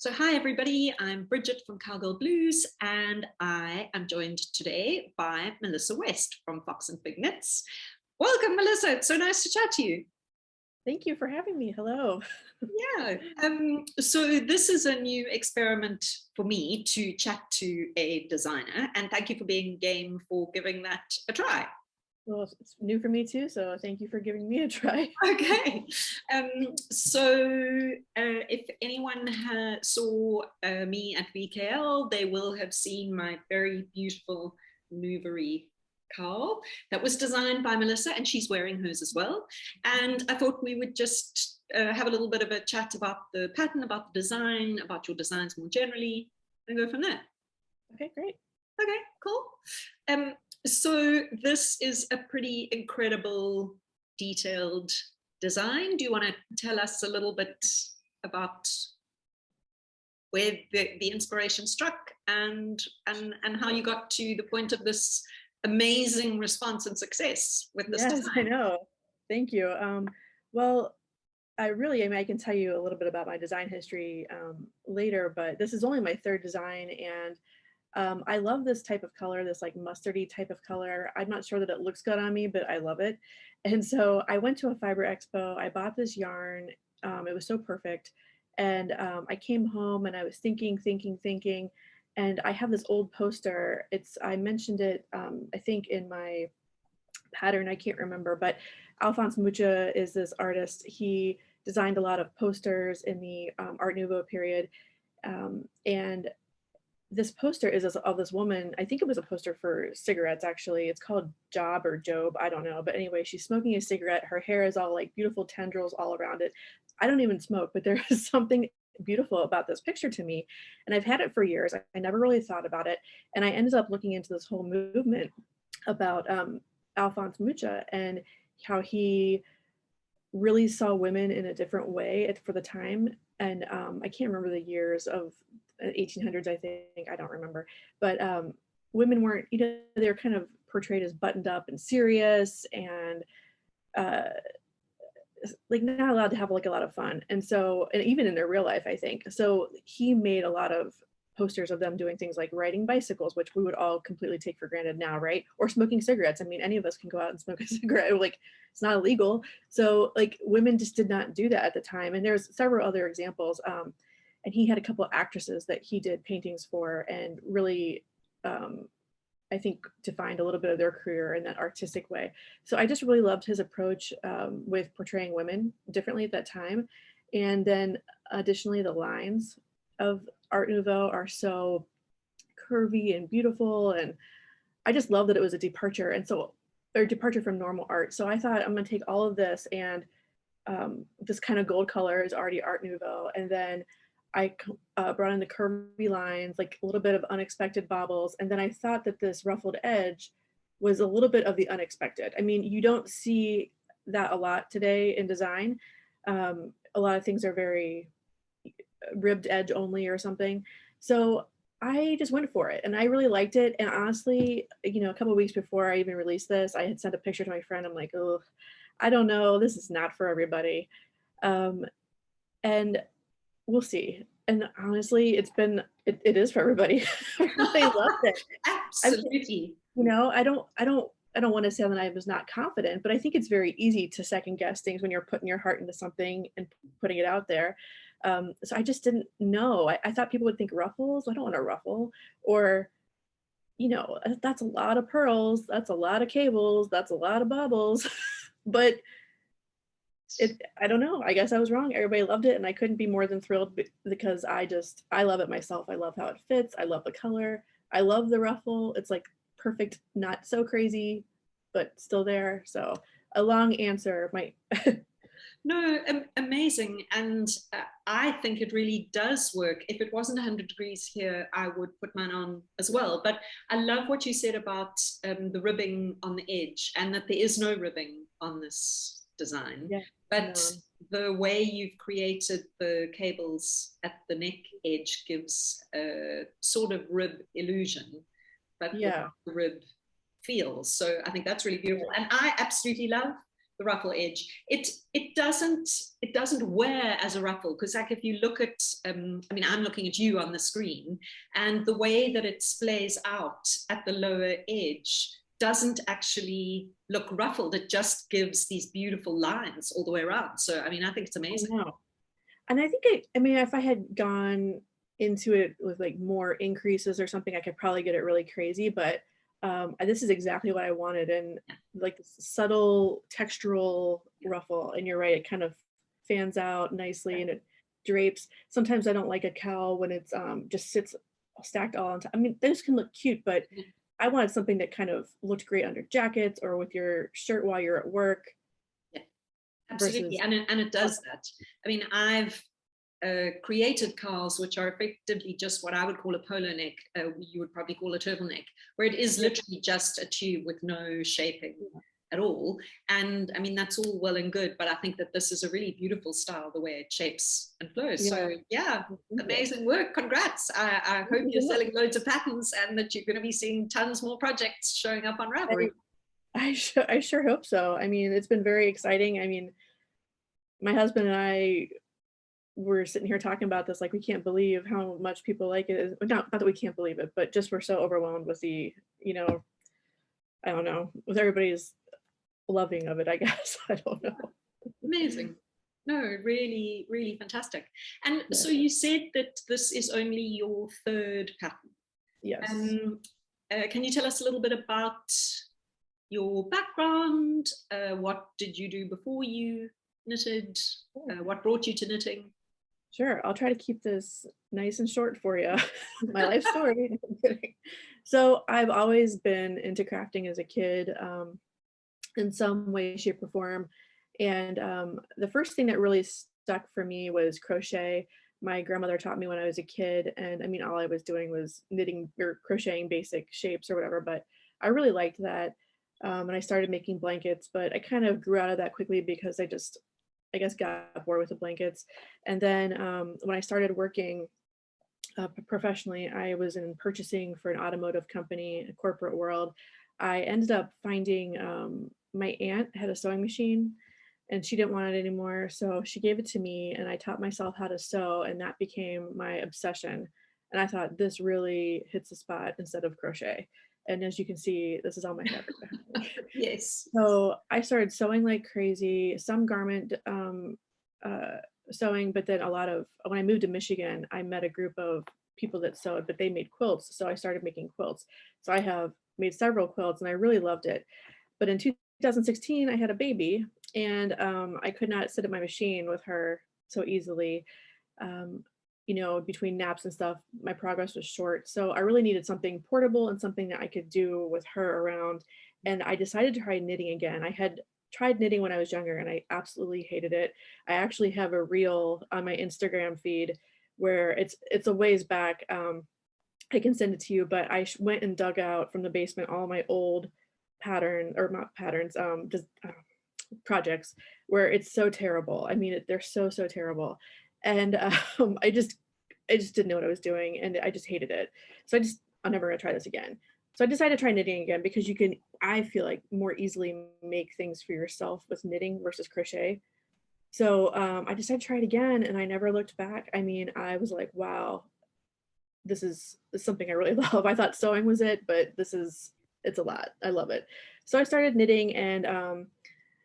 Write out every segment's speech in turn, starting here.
So hi everybody, I'm Bridget from Cowgirlblues and I am joined today by Melissa West from Fox and Fig Knits. Welcome Melissa, it's so nice to chat to you. Thank you for having me. Hello. Yeah, so this is a new experiment for me to chat to a designer, and thank you for being game for giving that a try. Well, it's new for me too, so thank you for giving me a try. Okay, if anyone saw me at VKL, they will have seen my very beautiful Nouverie Cowl that was designed by Melissa, and she's wearing hers as well. And I thought we would just have a little bit of a chat about the pattern, about the design, about your designs more generally, and go from there. Okay, great. Okay, cool. So this is a pretty incredible, detailed design. Do you want to tell us a little bit about where the inspiration struck and how you got to the point of this amazing response and success with this Yes, I design? know. Thank you. Well, I can tell you a little bit about my design history later, but this is only my third design, and I love this type of color, this like mustardy type of color. I'm not sure that it looks good on me, but I love it. And so I went to a fiber expo. I bought this yarn. It was so perfect. And I came home and I was thinking. And I have this old poster. I mentioned it, I think in my pattern, I can't remember, but Alphonse Mucha is this artist. He designed a lot of posters in the Art Nouveau period. And this poster is of this woman. I think it was a poster for cigarettes, actually. It's called Job or Job, I don't know. But anyway, she's smoking a cigarette. Her hair is all like beautiful tendrils all around it. I don't even smoke, but there is something beautiful about this picture to me. And I've had it for years. I never really thought about it. And I ended up looking into this whole movement about Alphonse Mucha and how he really saw women in a different way for the time. And I can't remember the years of 1800s, I think, I don't remember. But women weren't, they were kind of portrayed as buttoned up and serious and uh, like not allowed to have like a lot of fun. And so, and even in their real life, I think. So he made a lot of posters of them doing things like riding bicycles, which we would all completely take for granted now, right? Or smoking cigarettes. I mean, any of us can go out and smoke a cigarette, like it's not illegal. So like women just did not do that at the time. And there's several other examples. And he had a couple of actresses that he did paintings for and really, I think, defined a little bit of their career in that artistic way. So I just really loved his approach with portraying women differently at that time. And then additionally, the lines of Art Nouveau are so curvy and beautiful. And I just love that it was a departure. And so, or departure from normal art. So I thought I'm gonna take all of this and this kind of gold color is already Art Nouveau. And then I brought in the curvy lines, like a little bit of unexpected bobbles. And then I thought that this ruffled edge was a little bit of the unexpected. I mean, you don't see that a lot today in design. A lot of things are very ribbed edge only or something. So I just went for it and I really liked it. And honestly, a couple of weeks before I even released this, I had sent a picture to my friend. I'm like, oh, I don't know, this is not for everybody. And we'll see. And honestly, it is for everybody. They loved it. Absolutely. I don't want to say that I was not confident, but I think it's very easy to second guess things when you're putting your heart into something and putting it out there. So I just didn't know. I thought people would think ruffles. I don't want to ruffle, or that's a lot of pearls. That's a lot of cables. That's a lot of bubbles. But I don't know. I guess I was wrong. Everybody loved it, and I couldn't be more than thrilled because I love it myself. I love how it fits. I love the color. I love the ruffle. It's like perfect, not so crazy, but still there. So a long answer might. No, amazing. And I think it really does work. If it wasn't 100 degrees here, I would put mine on as well. But I love what you said about the ribbing on the edge and that there is no ribbing on this design. Yeah, But no. the way you've created the cables at the neck edge gives a sort of rib illusion, but Yeah. without the rib feels. So I think that's really beautiful. And I absolutely love the ruffle edge. It doesn't wear as a ruffle, because like if you look at I mean, I'm looking at you on the screen, and the way that it splays out at the lower edge doesn't actually look ruffled. It just gives these beautiful lines all the way around. So I mean, I think it's amazing. I know. And I think I mean, if I had gone into it with like more increases or something, I could probably get it really crazy, but this is exactly what I wanted. And like subtle textural ruffle, and you're right, it kind of fans out nicely and it drapes. Sometimes I don't like a cowl when it's just sits stacked all on top. I mean, those can look cute, but I wanted something that kind of looked great under jackets or with your shirt while you're at work. Yeah, absolutely. And it does that. I mean, I've created cowls which are effectively just what I would call a polo neck. You would probably call a turtleneck, where it is literally just a tube with no shaping at all. And I mean, that's all well and good, but I think that this is a really beautiful style, the way it shapes and flows. So yeah, amazing work. Congrats. I hope you're selling loads of patterns and that you're going to be seeing tons more projects showing up on Ravelry. I sure hope so. I mean, it's been very exciting. I mean, my husband and I were sitting here talking about this, like, we can't believe how much people like it. Not that we can't believe it, but just we're so overwhelmed with the, you know, I don't know, with everybody's loving of it, I guess. I don't know. Amazing. No, really, really fantastic. And so you said that this is only your third pattern. Yes. Can you tell us a little bit about your background? What did you do before you knitted? What brought you to knitting? Sure, I'll try to keep this nice and short for you. My life story. So I've always been into crafting as a kid, in some way, shape, or form. And the first thing that really stuck for me was crochet. My grandmother taught me when I was a kid, and I mean, all I was doing was knitting or crocheting basic shapes or whatever, but I really liked that. And I started making blankets, but I kind of grew out of that quickly because I guess, got bored with the blankets. And then when I started working professionally, I was in purchasing for an automotive company, a corporate world. I ended up finding my aunt had a sewing machine and she didn't want it anymore. So she gave it to me and I taught myself how to sew, and that became my obsession. And I thought, this really hits the spot instead of crochet. And as you can see, this is all my fabric. Yes. So I started sewing like crazy, some garment sewing, but then a lot of, when I moved to Michigan, I met a group of people that sewed, but they made quilts. So I started making quilts. So I have made several quilts and I really loved it. But in 2016, I had a baby and I could not sit at my machine with her so easily. You know, between naps and stuff, my progress was short. So I really needed something portable and something that I could do with her around. And I decided to try knitting again. I had tried knitting when I was younger and I absolutely hated it. I actually have a reel on my Instagram feed where it's a ways back. I can send it to you, but I went and dug out from the basement all my old pattern, or not patterns, just projects where it's so terrible. I mean, they're so terrible. And I just didn't know what I was doing and I just hated it. So I'm never gonna try this again. So I decided to try knitting again because you can, I feel like, more easily make things for yourself with knitting versus crochet. So I decided to try it again and I never looked back. I mean, I was like, wow, this is something I really love. I thought sewing was it, but it's a lot. I love it. So I started knitting and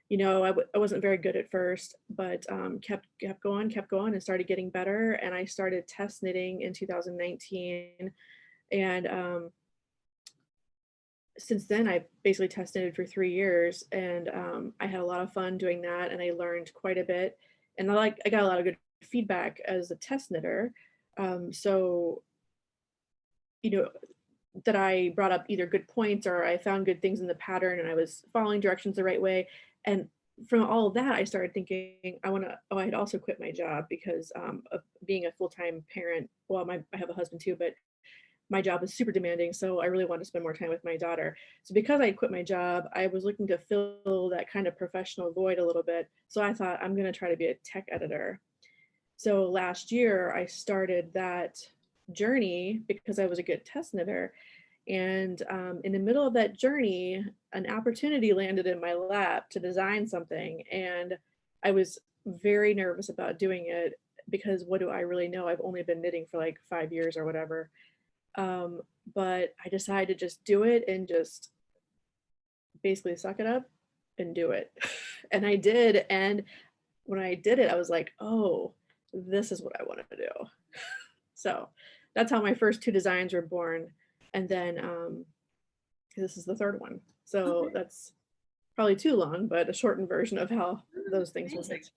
you know, I wasn't very good at first, but kept going and started getting better. And I started test knitting in 2019. And since then, I basically test knitted for 3 years. And I had a lot of fun doing that. And I learned quite a bit. And I got a lot of good feedback as a test knitter. So, you know, that I brought up either good points or I found good things in the pattern and I was following directions the right way. And from all of that, I started thinking, I had also quit my job because of being a full-time parent. Well, I have a husband too, but my job is super demanding. So I really wanted to spend more time with my daughter. So because I quit my job, I was looking to fill that kind of professional void a little bit. So I thought, I'm going to try to be a tech editor. So last year I started that journey because I was a good test knitter. And in the middle of that journey, an opportunity landed in my lap to design something. And I was very nervous about doing it because what do I really know? I've only been knitting for like 5 years or whatever. Um, but I decided to just do it and just basically suck it up and do it. And I did. And when I did it, I was like, oh, this is what I want to do. So that's how my first two designs were born. And then this is the third one. So Okay. that's probably too long, but a shortened version of how those things Amazing. worked.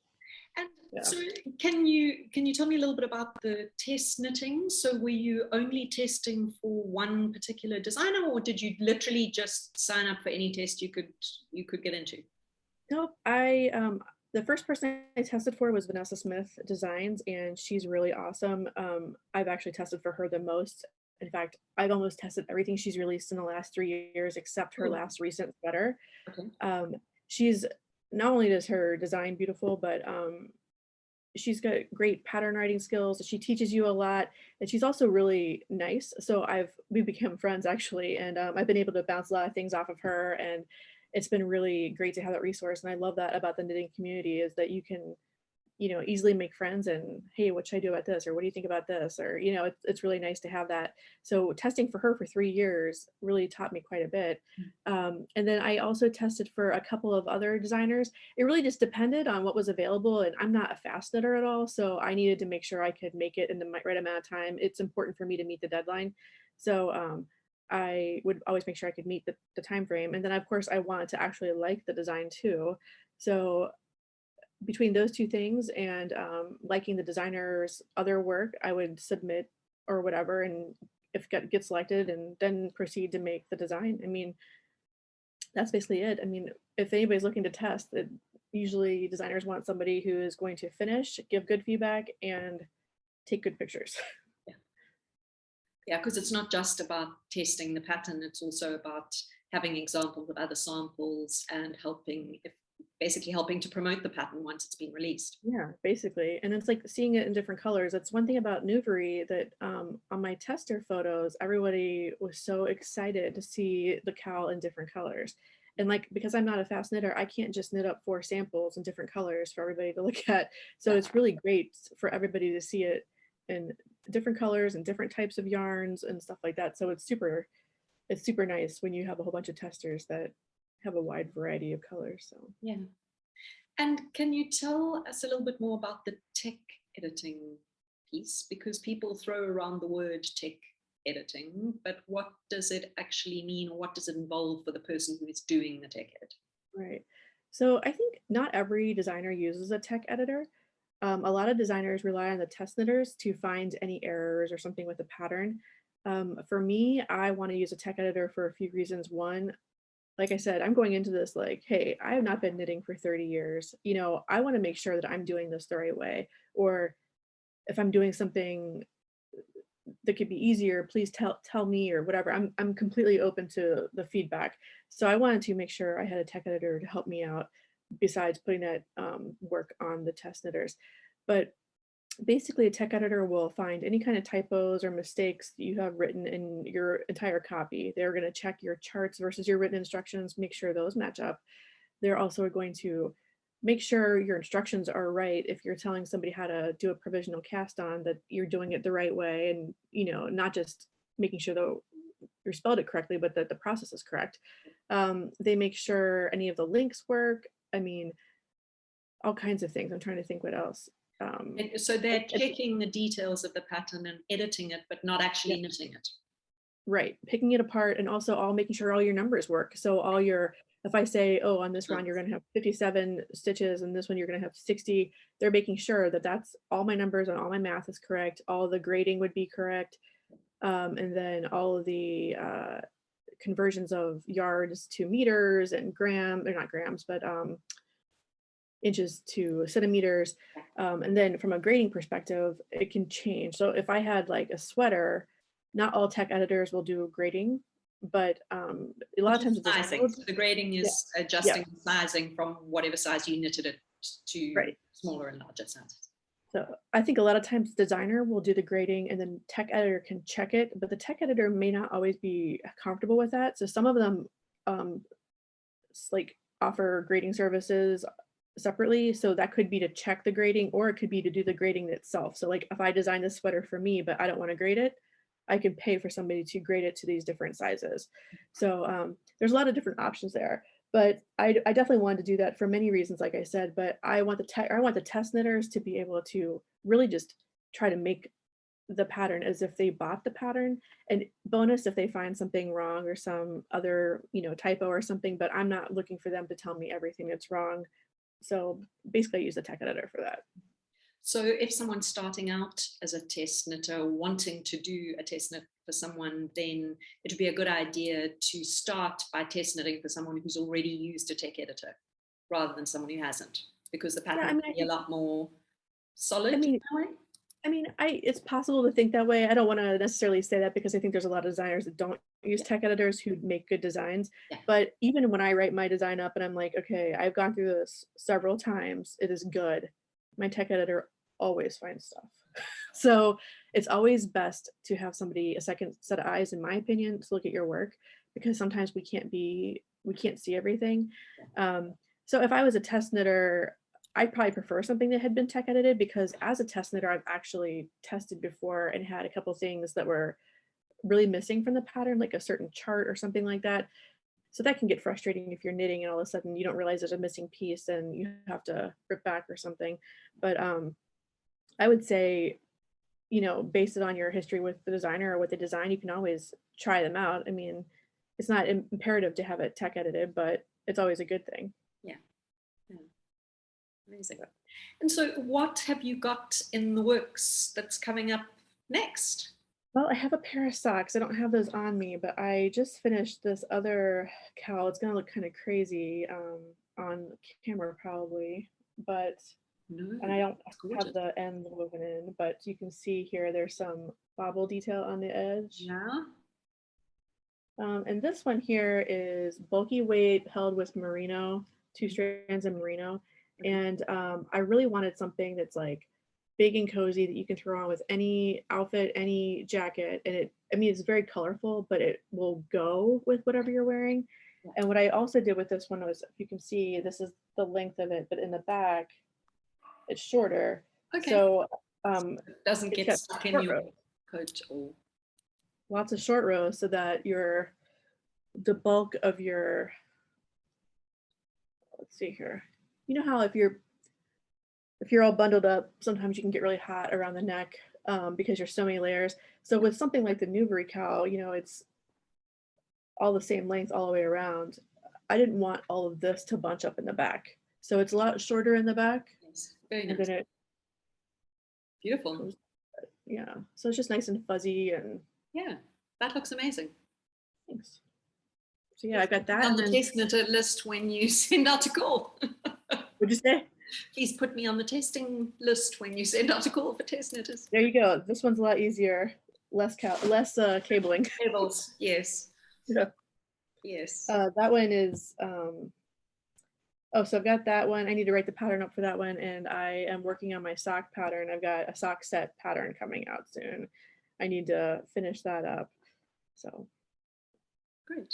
And Yeah. so can you tell me a little bit about the test knitting? So were you only testing for one particular designer, or did you literally just sign up for any test you could get into? Nope. I the first person I tested for was Vanessa Smith Designs, and she's really awesome. I've actually tested for her the most. In fact, I've almost tested everything she's released in the last 3 years except her Cool. last recent sweater. Okay. She's not only does her design beautiful, but she's got great pattern writing skills. She teaches you a lot, and she's also really nice. So we become friends actually, and I've been able to bounce a lot of things off of her, and it's been really great to have that resource. And I love that about the knitting community is that you can, easily make friends and, hey, what should I do about this? Or what do you think about this? Or, it's really nice to have that. So testing for her for 3 years really taught me quite a bit. And then I also tested for a couple of other designers. It really just depended on what was available. And I'm not a fast knitter at all. So I needed to make sure I could make it in the right amount of time. It's important for me to meet the deadline. So I would always make sure I could meet the time frame. And then of course I wanted to actually like the design too. So between those two things and liking the designer's other work, I would submit or whatever, and if get selected, and then proceed to make the design. I mean, that's basically it. I mean, if anybody's looking to test, usually designers want somebody who is going to finish, give good feedback, and take good pictures. Yeah, because it's not just about testing the pattern, it's also about having examples of other samples and basically helping to promote the pattern once it's been released. Yeah, basically. And it's like seeing it in different colors. That's one thing about Nouverie that on my tester photos, everybody was so excited to see the cowl in different colors. And like, because I'm not a fast knitter, I can't just knit up 4 samples in different colors for everybody to look at. So it's really great for everybody to see it in different colors and different types of yarns and stuff like that. So it's super nice when you have a whole bunch of testers that have a wide variety of colors. So Yeah. And can you tell us a little bit more about the tech editing piece? Because people throw around the word tech editing, but what does it actually mean, or what does it involve for the person who is doing the tech edit? right. So I think not every designer uses a tech editor. A lot of designers rely on the test knitters to find any errors or something with the pattern. For me, I want to use a tech editor for a few reasons. One, like I said, I'm going into this like, hey, I have not been knitting for 30 years. I want to make sure that I'm doing this the right way. Or if I'm doing something that could be easier, please tell me or whatever. I'm completely open to the feedback. So I wanted to make sure I had a tech editor to help me out besides putting that work on the test knitters. But basically a tech editor will find any kind of typos or mistakes that you have written in your entire copy. They're going to check your charts versus your written instructions, make sure those match up. They're also going to make sure your instructions are right. If you're telling somebody how to do a provisional cast on, that you're doing it the right way, and not just making sure that you spelled it correctly, but that the process is correct. They make sure any of the links work. I mean, all kinds of things. I'm trying to think what else. So they're checking the details of the pattern and editing it, but not actually knitting it. Right, picking it apart, and also all making sure all your numbers work. So if I say, oh, on this round you're going to have 57 stitches, and this one you're going to have 60, they're making sure that that's all my numbers and all my math is correct. All the grading would be correct, and then all of the conversions of yards to meters and they're not grams, but inches to centimeters. And then from a grading perspective, it can change. So if I had like a sweater, not all tech editors will do grading, but a lot of times sizing. So the grading is adjusting the sizing from whatever size you knitted it to right. smaller and larger sizes. So I think a lot of times designer will do the grading and then tech editor can check it, but the tech editor may not always be comfortable with that. So some of them um, like offer grading services separately. So that could be to check the grading or it could be to do the grading itself. So like if I design this sweater for me, but I don't want to grade it, I can pay for somebody to grade it to these different sizes. So there's a lot of different options there. But I definitely wanted to do that for many reasons, like I said. But I want the test knitters to be able to really just try to make the pattern as if they bought the pattern, and bonus if they find something wrong or some other, typo or something, but I'm not looking for them to tell me everything that's wrong. So basically I use the tech editor for that. So if someone's starting out as a test knitter, wanting to do a test knit for someone, then it would be a good idea to start by test knitting for someone who's already used a tech editor rather than someone who hasn't, because the Yeah, pattern I will mean, I be a think, lot more I solid in mean, that way. it's possible to think that way. I don't want to necessarily say that because I think there's a lot of designers that don't use Yeah, tech editors who make good designs. yeah. But even when I write my design up and I'm like, okay, I've gone through this several times, it is good. My tech editor always finds stuff. So it's always best to have somebody, a second set of eyes, in my opinion, to look at your work because sometimes we can't see everything. So if I was a test knitter, I'd probably prefer something that had been tech edited because as a test knitter, I've actually tested before and had a couple things that were really missing from the pattern, like a certain chart or something like that. So that can get frustrating if you're knitting and all of a sudden you don't realize there's a missing piece and you have to rip back or something. But I would say, based it on your history with the designer or with the design, you can always try them out. I mean, it's not imperative to have it tech edited, but it's always a good thing. Yeah, yeah. Amazing. And so what have you got in the works that's coming up next? Well, I have a pair of socks. I don't have those on me, but I just finished this other cowl. It's gonna look kind of crazy on camera probably, but No, and I don't it's have gorgeous. the end woven in, but you can see here there's some bobble detail on the edge. Yeah. And this one here is bulky weight held with merino, two strands of merino. Okay. And I really wanted something that's like big and cozy that you can throw on with any outfit, any jacket. And I mean, it's very colorful, but it will go with whatever you're wearing. Yeah. And what I also did with this one was, if you can see, this is the length of it, but in the back, it's shorter. Okay. So It doesn't it's get got stuck in short your rows, coat or lots of short rows so that the bulk of your, let's see here. You know how if you're all bundled up, sometimes you can get really hot around the neck because there's so many layers. So with something like the Nouverie Cowl, it's all the same length all the way around. I didn't want all of this to bunch up in the back. So it's a lot shorter in the back, yes. Very and nice. then it Beautiful. goes, yeah. So it's just nice and fuzzy and Yeah. That looks amazing. thanks. So yeah, Please I got put me that. on And the then test knitter list when you send out a call. what'd you say? Please put me on the testing list when you send out a call for test knitters. There you go. This one's a lot easier, less cabling. Cables. Yes. Yeah. Yes. That one is oh, so I've got that one. I need to write the pattern up for that one, and I am working on my sock pattern. I've got a sock set pattern coming out soon. I need to finish that up. So Great.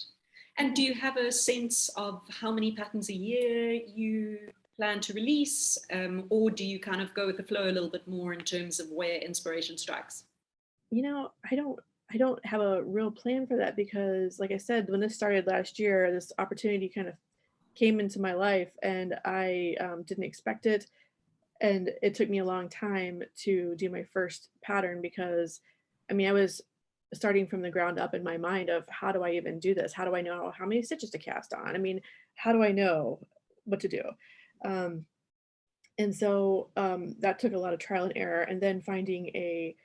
And do you have a sense of how many patterns a year you plan to release, or do you kind of go with the flow a little bit more in terms of where inspiration strikes? I don't have a real plan for that because, like I said, when this started last year, this opportunity kind of came into my life, and I didn't expect it. And it took me a long time to do my first pattern because I mean I was starting from the ground up in my mind of how do I even do this, how do I know how many stitches to cast on, I mean how do I know what to do, um, and so that took a lot of trial and error, and then finding a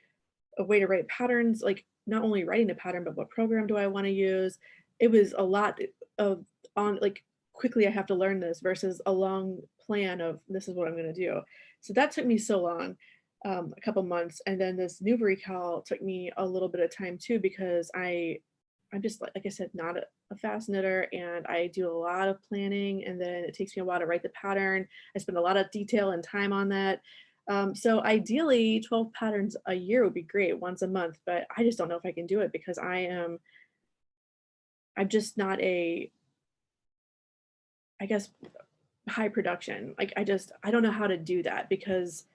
way to write patterns, like not only writing the pattern but what program do I want to use. It was a lot of on like quickly I have to learn this versus a long plan of this is what I'm going to do. So that took me so long, a couple months, and then this Nouverie Cowl took me a little bit of time too because I'm just like I said, not a fast knitter, and I do a lot of planning, and then it takes me a while to write the pattern. I spend a lot of detail and time on that. So ideally 12 patterns a year would be great, once a month, but I just don't know if I can do it because I'm just not a, I guess, high production. Like I don't know how to do that because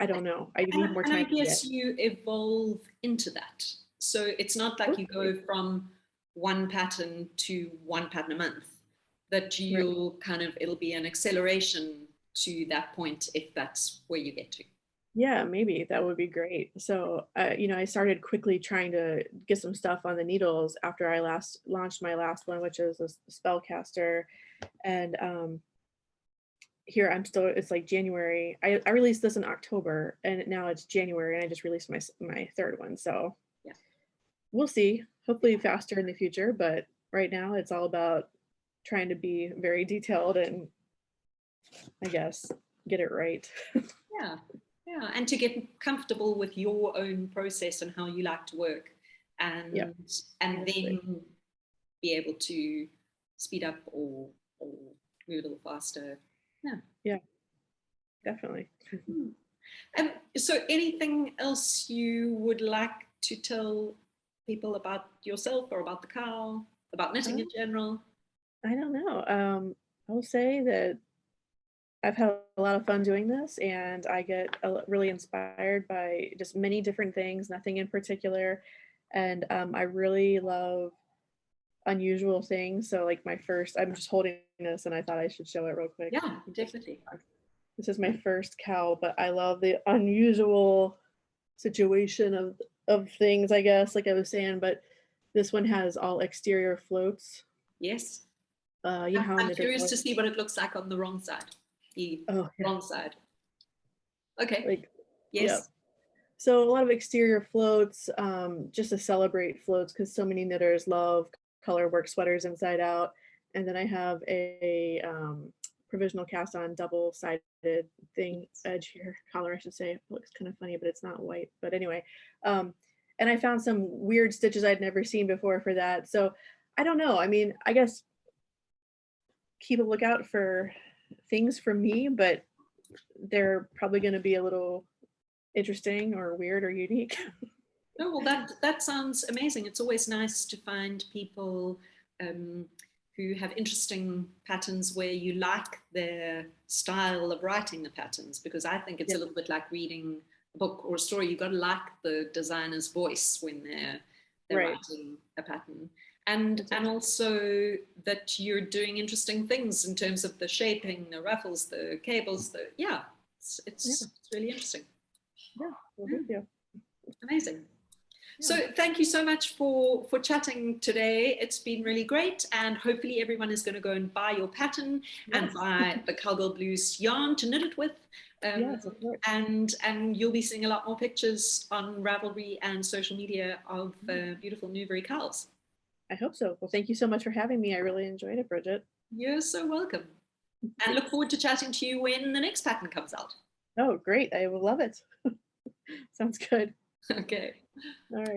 I don't know. I need more And I time to get. guess you evolve into that. So it's not like you Hopefully. go from one pattern to one pattern a month, that Right. you'll kind of, it'll be an acceleration to that point if that's where you get to. Yeah, maybe that would be great. So, I started quickly trying to get some stuff on the needles after I last launched my last one, which is a spellcaster. And here I'm still, it's like January. I released this in October and now it's January and I just released my third one. So Yeah. we'll see. Hopefully faster in the future, but right now it's all about trying to be very detailed and I guess get it right. Yeah. Yeah. And to get comfortable with your own process and how you like to work, Yep. and Exactly. then be able to speed up or move a little faster. Yeah. Yeah, definitely. Hmm. So anything else you would like to tell people about yourself or about the cow, about knitting in Um, general? I don't know. I will say that I've had a lot of fun doing this, and I get really inspired by just many different things, nothing in particular. And I really love unusual things. So, like my first, I'm just holding this, and I thought I should show it real quick. Yeah, definitely. This is my first cow, but I love the unusual situation of things, I guess, like I was saying. But this one has all exterior floats. Yes. You know how I'm knitters curious love. to see what it looks like on the wrong side, the Oh yeah, wrong side. Okay. like yeah. Yes. So a lot of exterior floats, just to celebrate floats, because so many knitters love color work sweaters inside out. And then I have a provisional cast on double-sided thing Yes. edge here, collar I should say. It looks kind of funny, but it's not white. But anyway, um, and I found some weird stitches I'd never seen before for that. So I don't know. I mean, I guess keep a lookout for things from me, but they're probably going to be a little interesting or weird or unique. No, well, that sounds amazing. It's always nice to find people um, who have interesting patterns where you like their style of writing the patterns, because I think it's Yeah, a little bit like reading a book or a story. You've got to like the designer's voice when they're right. writing a pattern. And Exactly. also that you're doing interesting things in terms of the shaping, the ruffles, the cables, the yeah, Yeah, it's really interesting. yeah. Well, thank Mm, you. amazing. Yeah. So thank you so much for chatting today. It's been really great, and hopefully everyone is going to go and buy your pattern and Yes. buy the Cowgirl Blues yarn to knit it with. Um, Yes, of course. and you'll be seeing a lot more pictures on Ravelry and social media of Yeah, beautiful Nouverie Cowls. I hope so. Well, thank you so much for having me. I really enjoyed it, Bridget. You're so welcome, and look Thanks. forward to chatting to you when the next pattern comes out. Oh, great. I will love it. Sounds good. Okay. All right.